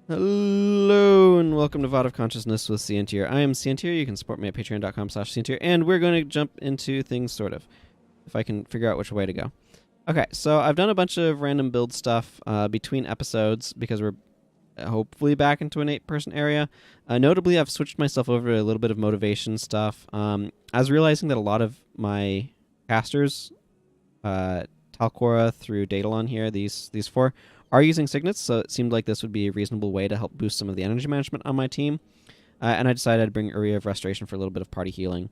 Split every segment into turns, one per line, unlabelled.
Hello and welcome to VOD of Consciousness with Sientir. I am Sientir. You can support me at patreon.com/Sientir. And we're going to jump into things, sort of, if I can figure out which way to go. Okay, so I've done a bunch of random build stuff between episodes because we're hopefully back into an 8-person area. Notably, I've switched myself over to a little bit of motivation stuff. I was realizing that a lot of my casters, Talcora through Daedalon here, these four, are using signets, so it seemed like this would be a reasonable way to help boost some of the energy management on my team. And I decided I'd bring Rhea of Restoration for a little bit of party healing.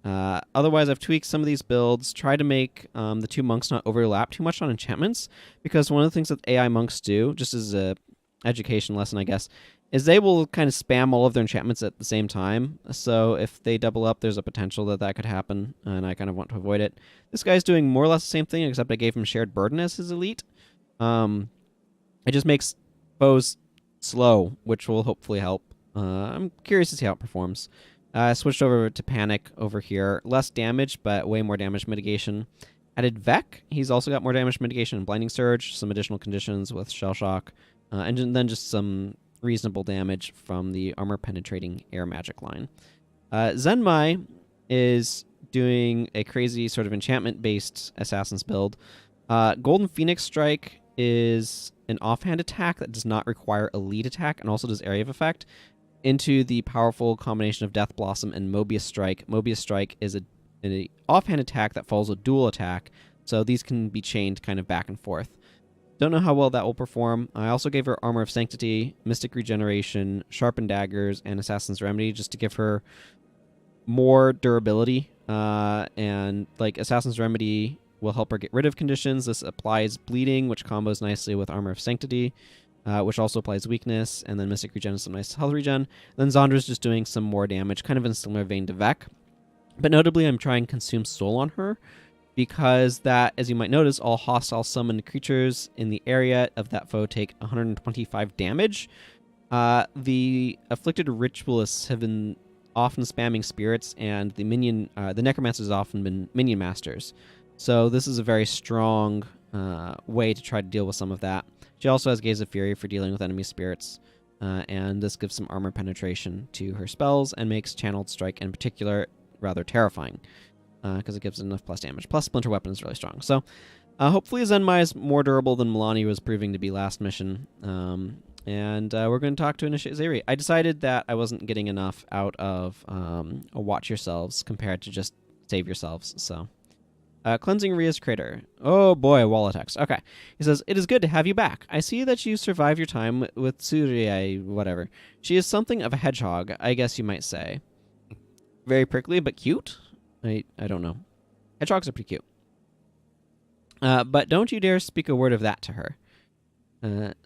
Otherwise, I've tweaked some of these builds, tried to make the two monks not overlap too much on enchantments, because one of the things that AI monks do, just as a education lesson, I guess, is they will kind of spam all of their enchantments at the same time. So if they double up, there's a potential that that could happen, and I kind of want to avoid it. This guy's doing more or less the same thing, except I gave him Shared Burden as his elite. It just makes foes slow, which will hopefully help. I'm curious to see how it performs. I switched over to Panic over here. Less damage, but way more damage mitigation. Added Vec. He's also got more damage mitigation and Blinding Surge, some additional conditions with Shell Shock, and then just some reasonable damage from the armor-penetrating air magic line. Zenmai is doing a crazy sort of enchantment-based Assassin's build. Golden Phoenix Strike is an offhand attack that does not require a lead attack and also does area of effect into the powerful combination of Death Blossom and Mobius Strike. Mobius Strike is an offhand attack that follows a dual attack, so these can be chained kind of back and forth. Don't know how well that will perform. I also gave her Armor of Sanctity, Mystic Regeneration, Sharpened Daggers, and Assassin's Remedy just to give her more durability. And like Assassin's Remedy will help her get rid of conditions. This applies Bleeding, which combos nicely with Armor of Sanctity, which also applies Weakness, and then Mystic Regen is some nice health regen. Then Zondra's just doing some more damage, kind of in a similar vein to Vec. But notably, I'm trying Consume Soul on her, because that, as you might notice, all hostile summoned creatures in the area of that foe take 125 damage. The Afflicted Ritualists have been often spamming spirits, and the Necromancers have often been minion masters. So this is a very strong way to try to deal with some of that. She also has Gaze of Fury for dealing with enemy spirits, and this gives some armor penetration to her spells and makes Channeled Strike in particular rather terrifying, because it gives enough plus damage. Plus Splinter Weapon is really strong. So hopefully Zenmai is more durable than Milani was proving to be last mission. And we're going to talk to Initiate Zeri. I decided that I wasn't getting enough out of a Watch Yourselves compared to just Save Yourselves, so... Cleansing Rhea's Crater. Oh boy, wall attacks. Okay. He says, "It is good to have you back. I see that you survived your time with Surya, whatever. She is something of a hedgehog, I guess you might say. Very prickly, but cute? I don't know. Hedgehogs are pretty cute. But don't you dare speak a word of that to her.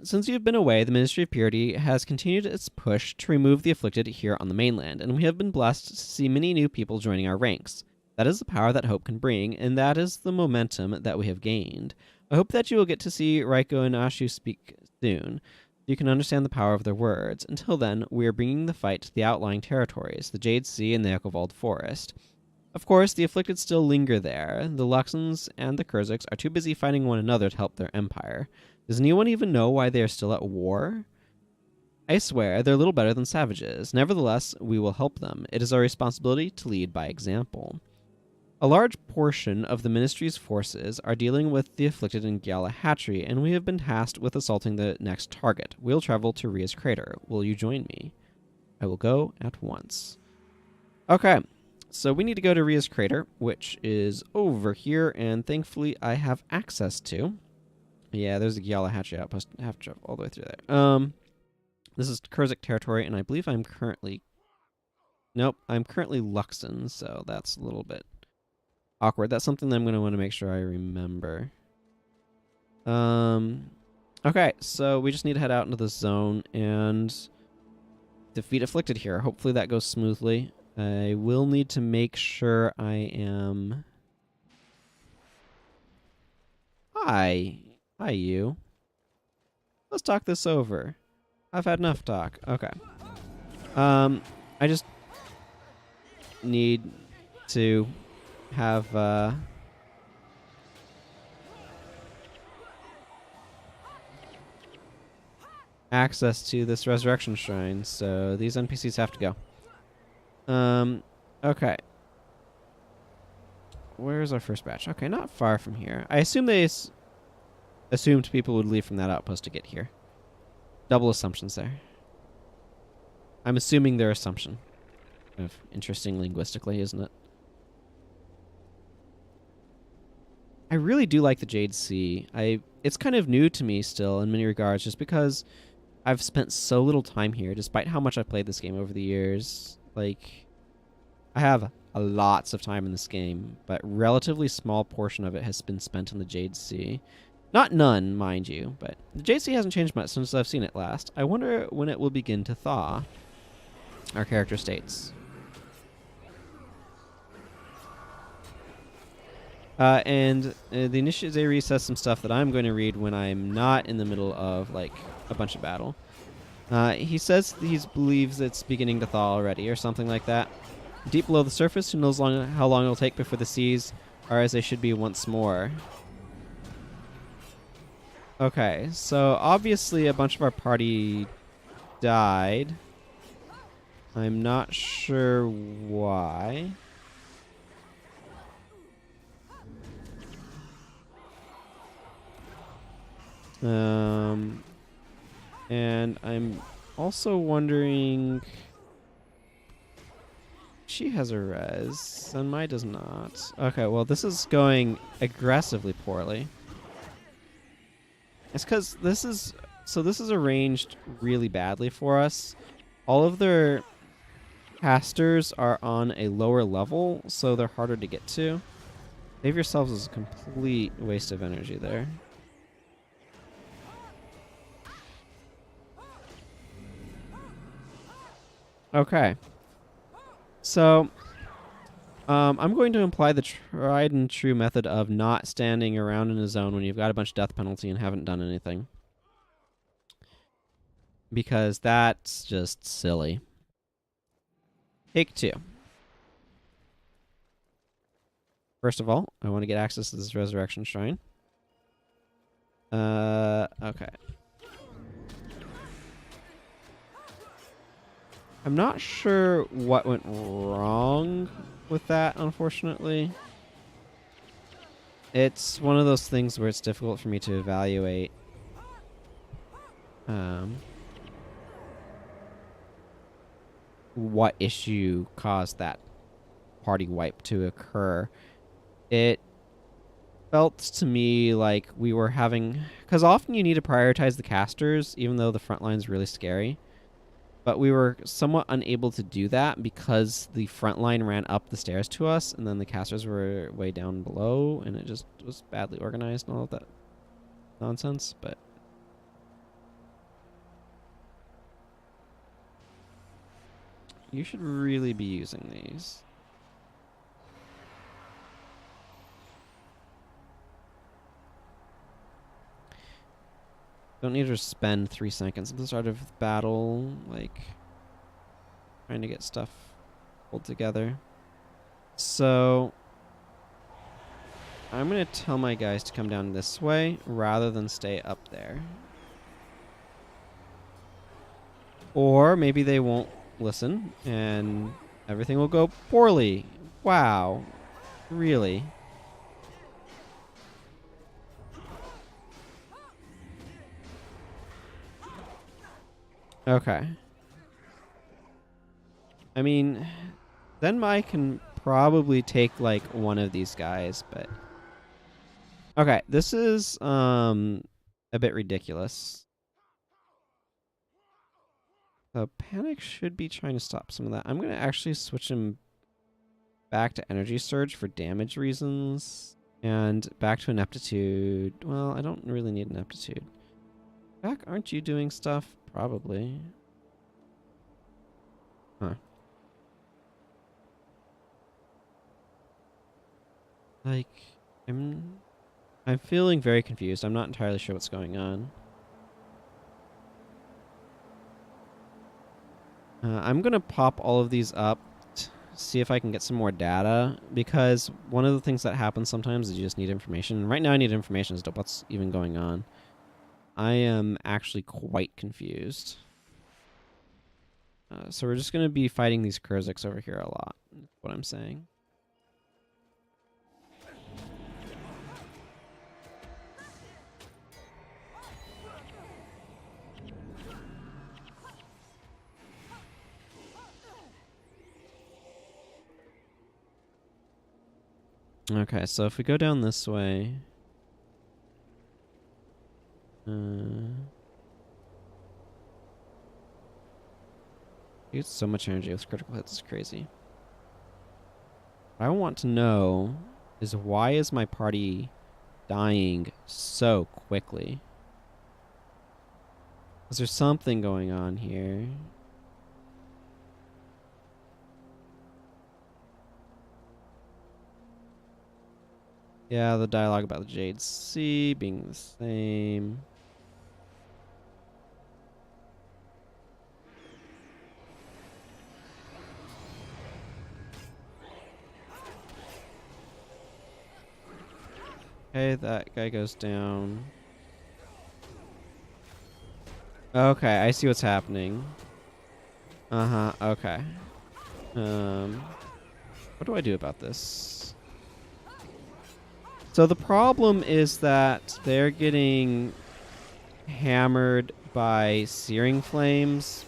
Since you've been away, the Ministry of Purity has continued its push to remove the afflicted here on the mainland, and we have been blessed to see many new people joining our ranks. That is the power that hope can bring, and that is the momentum that we have gained. I hope that you will get to see Raiko and Ashu speak soon, so you can understand the power of their words. Until then, we are bringing the fight to the outlying territories, the Jade Sea and the Echovold Forest. Of course, the afflicted still linger there. The Luxons and the Kurziks are too busy fighting one another to help their empire. Does anyone even know why they are still at war? I swear, they're little better than savages. Nevertheless, we will help them. It is our responsibility to lead by example. A large portion of the Ministry's forces are dealing with the afflicted in Galahadri, and we have been tasked with assaulting the next target. We'll travel to Rhea's Crater. Will you join me? I will go at once." Okay, so we need to go to Rhea's Crater, which is over here, and thankfully I have access to. Yeah, there's a Galahadri outpost. I have to travel all the way through there. This is Kurzik territory, and I believe I'm currently... Nope, I'm currently Luxon, so that's a little bit awkward. That's something that I'm going to want to make sure I remember. Okay, so we just need to head out into the zone and defeat Afflicted here. Hopefully that goes smoothly. I will need to make sure I am... Hi. Hi, you. Let's talk this over. I've had enough talk. Okay. I just need to have access to this resurrection shrine, so these NPCs have to go. Okay. Where's our first batch? Okay, not far from here. I assume they assumed people would leave from that outpost to get here. Double assumptions there. I'm assuming their assumption. Kind of interesting linguistically, isn't it? I really do like the Jade Sea. It's kind of new to me still in many regards, just because I've spent so little time here, despite how much I've played this game over the years. Like, I have lots of time in this game, but relatively small portion of it has been spent in the Jade Sea. Not none, mind you, but the Jade Sea hasn't changed much since I've seen it last. I wonder when it will begin to thaw. Our character states. And the initiative they says some stuff that I'm going to read when I'm not in the middle of like a bunch of battle. He says he believes it's beginning to thaw already, or something like that. Deep below the surface, who knows how long it'll take before the seas are as they should be once more. Okay, so obviously a bunch of our party died. I'm not sure why. And I'm also wondering... She has a res, and mine does not. Okay, well, this is going aggressively poorly. It's because this is... So this is arranged really badly for us. All of their casters are on a lower level, so they're harder to get to. Save yourselves is a complete waste of energy there. Okay. So, I'm going to imply the tried and true method of not standing around in a zone when you've got a bunch of death penalty and haven't done anything. Because that's just silly. Take 2. First of all, I want to get access to this resurrection shrine. Okay. I'm not sure what went wrong with that, unfortunately. It's one of those things where it's difficult for me to evaluate. What issue caused that party wipe to occur. It felt to me like we were having... Because often you need to prioritize the casters, even though the front line's really scary. But we were somewhat unable to do that because the front line ran up the stairs to us, and then the casters were way down below, and it just was badly organized and all of that nonsense. But you should really be using these. Don't need to spend 3 seconds at the start of the battle, like, trying to get stuff pulled together. So, I'm going to tell my guys to come down this way rather than stay up there. Or maybe they won't listen and everything will go poorly. Wow. Really? Okay. I mean, then I can probably take like one of these guys, but okay, this is a bit ridiculous. So Panic should be trying to stop some of that. I'm going to actually switch him back to Energy Surge for damage reasons and back to Ineptitude. Well, I don't really need Ineptitude. Back, aren't you doing stuff? Probably. Huh. Like, I'm feeling very confused. I'm not entirely sure what's going on. I'm gonna pop all of these up, see if I can get some more data, because one of the things that happens sometimes is you just need information. Right now I need information as to what's even going on. I am actually quite confused. So we're just going to be fighting these Kurziks over here a lot, is what I'm saying. Okay, so if we go down this way... It's so much energy with critical hits, it's crazy. What I want to know is why is my party dying so quickly? Is there something going on here? Yeah, the dialogue about the Jade Sea being the same. Okay, that guy goes down. Okay, I see what's happening. Uh-huh, okay. What do I do about this? So the problem is that they're getting hammered by searing flames.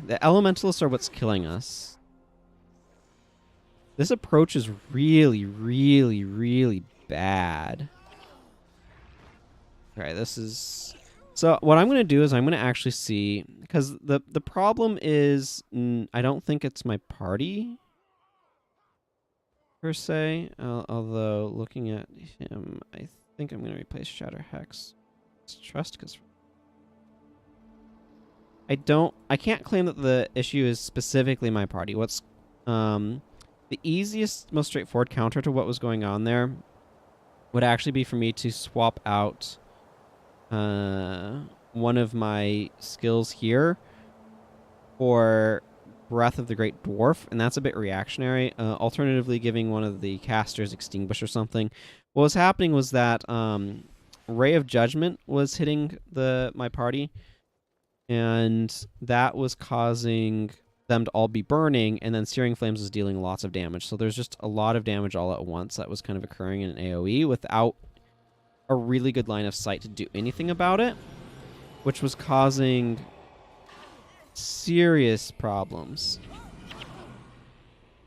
The elementalists are what's killing us. This approach is really, really, really bad. Okay, this is... So what I'm going to do is I'm going to actually see... Because the problem is... I don't think it's my party, per se. Although, looking at him, I think I'm going to replace Shatter Hex. It's Trust, because... I can't claim that the issue is specifically my party. What's... the easiest, most straightforward counter to what was going on there would actually be for me to swap out one of my skills here for Breath of the Great Dwarf, and that's a bit reactionary. Alternatively, giving one of the casters Extinguish or something. What was happening was that Ray of Judgment was hitting my party, and that was causing them to all be burning, and then Searing Flames was dealing lots of damage. So there's just a lot of damage all at once that was kind of occurring in an AoE without a really good line of sight to do anything about it, which was causing serious problems.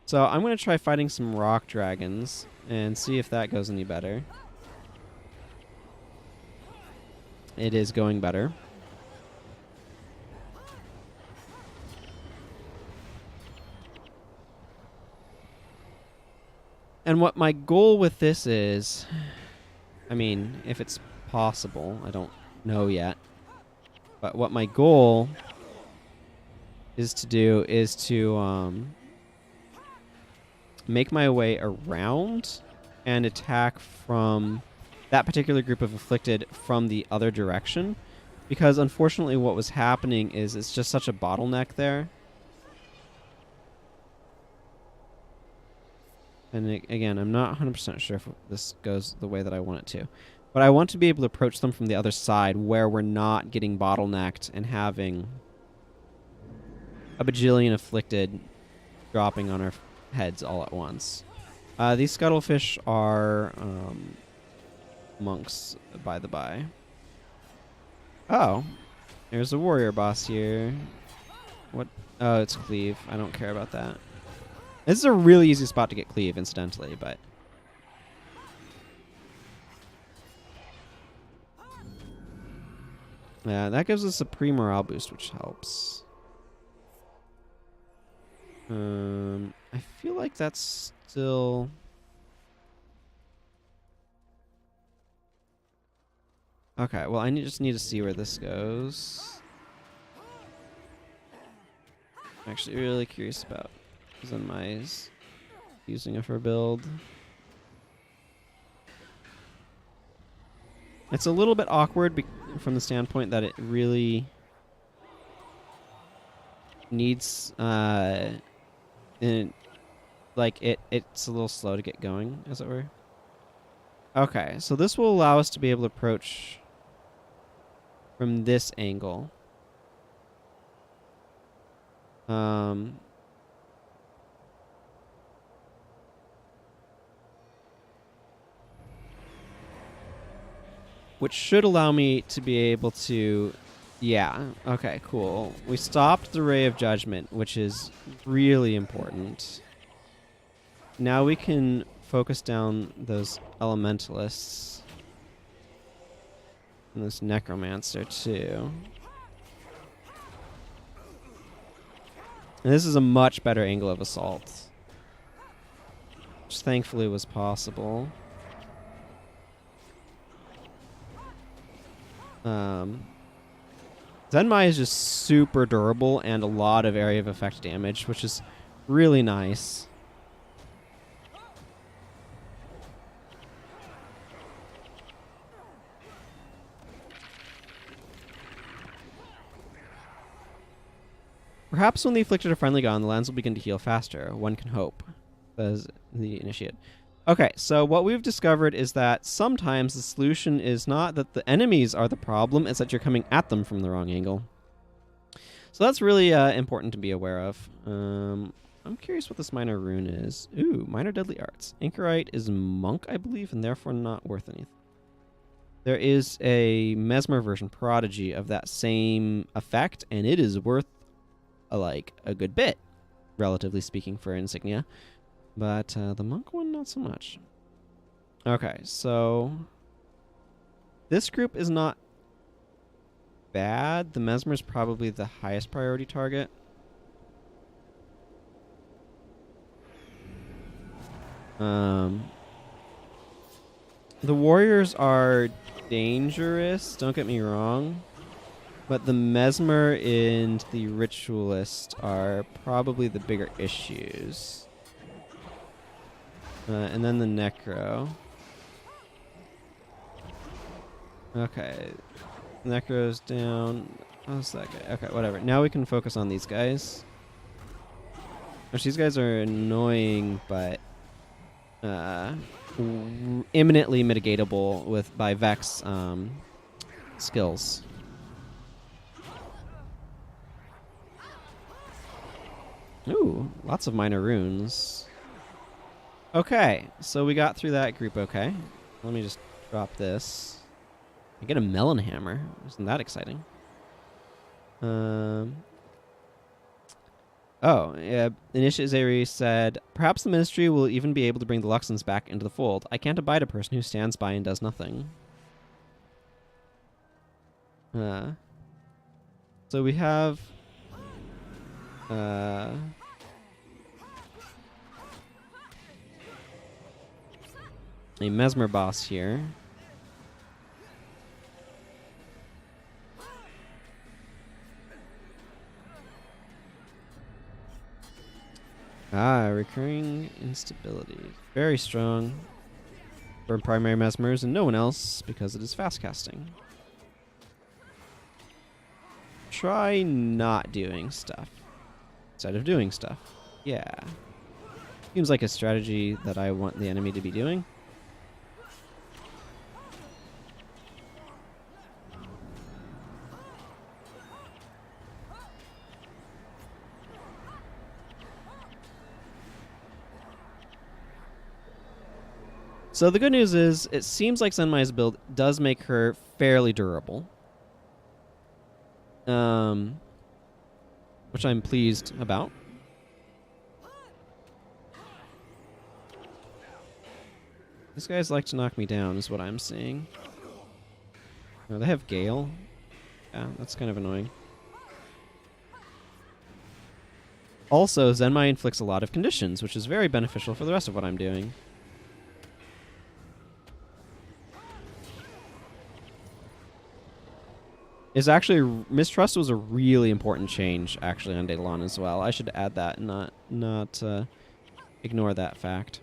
So I'm going to try fighting some rock dragons and see if that goes any better. It is going better. And what my goal with this is, I mean, if it's possible, I don't know yet, but what my goal is to do is to make my way around and attack from that particular group of Afflicted from the other direction, because unfortunately what was happening is it's just such a bottleneck there. And again, I'm not 100% sure if this goes the way that I want it to. But I want to be able to approach them from the other side where we're not getting bottlenecked and having a bajillion Afflicted dropping on our heads all at once. These Scuttlefish are monks, by the by. Oh, there's a warrior boss here. What? Oh, it's Cleave. I don't care about that. This is a really easy spot to get Cleave, incidentally, but... Yeah, that gives us a pre-morale boost, which helps. I feel like that's still... Okay, well, I just need to see where this goes. I'm actually really curious about Zenmai's using of her build. It's a little bit awkward from the standpoint that it really needs And like it's a little slow to get going, as it were. Okay, so this will allow us to be able to approach from this angle. Which should allow me to be able to... Yeah, okay, cool. We stopped the Ray of Judgment, which is really important. Now we can focus down those elementalists. And this necromancer, too. And this is a much better angle of assault. Which thankfully was possible. Zenmai is just super durable and a lot of area of effect damage, which is really nice. Perhaps when the afflicted are finally gone, the lands will begin to heal faster. One can hope, says the initiate. Okay, so what we've discovered is that sometimes the solution is not that the enemies are the problem, it's that you're coming at them from the wrong angle. So that's really important to be aware of. I'm curious what this minor rune is. Ooh, minor deadly arts. Anchorite is monk, I believe, and therefore not worth anything. There is a Mesmer version, Prodigy, of that same effect, and it is worth like a good bit, relatively speaking, for insignia. But the monk one, not so much. Okay, so this group is not bad. The Mesmer is probably the highest priority target. The warriors are dangerous, don't get me wrong. But the Mesmer and the Ritualist are probably the bigger issues. And then the Necro. Okay. Necro's down. How's that guy? Okay, whatever. Now we can focus on these guys. Which these guys are annoying, but imminently mitigatable by Vex skills. Ooh, lots of minor runes. Okay, so we got through that group okay. Let me just drop this. I get a melon hammer. Isn't that exciting? Oh, yeah. Initiate Zeri said, perhaps the ministry will even be able to bring the Luxons back into the fold. I can't abide a person who stands by and does nothing. So we have... a Mesmer boss here. Recurring instability. Very strong. Burn primary Mesmers and no one else because it is fast casting. Try not doing stuff instead of doing stuff. Yeah. Seems like a strategy that I want the enemy to be doing. So the good news is, it seems like Zenmai's build does make her fairly durable. Which I'm pleased about. These guys like to knock me down, is what I'm seeing. Oh, they have Gale. Yeah, that's kind of annoying. Also, Zenmai inflicts a lot of conditions, which is very beneficial for the rest of what I'm doing. Is actually Mistrust was a really important change actually on Daedalon as well. I should add that and not ignore that fact.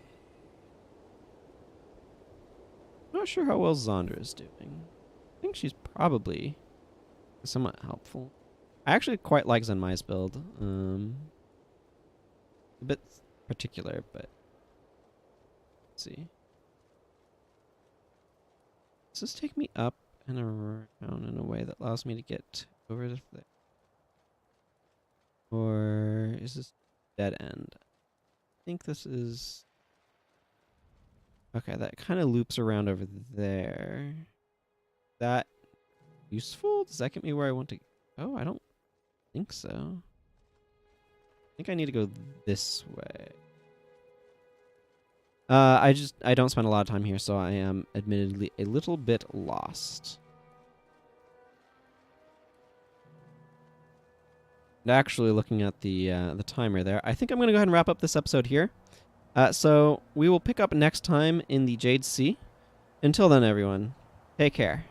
Not sure how well Zandra is doing. I think she's probably somewhat helpful. I actually quite like Zenmai's build. a bit particular, but let's see. Does this take me up and around in a way that allows me to get over to there? Or is this dead end? I think this is... Okay, that kind of loops around over there. That useful? Does that get me where I want to go? I don't think so. I think I need to go this way. I don't spend a lot of time here, so I am admittedly a little bit lost. And actually, looking at the timer there, I think I'm going to go ahead and wrap up this episode here. So we will pick up next time in the Jade Sea. Until then, everyone, take care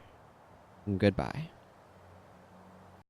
and goodbye.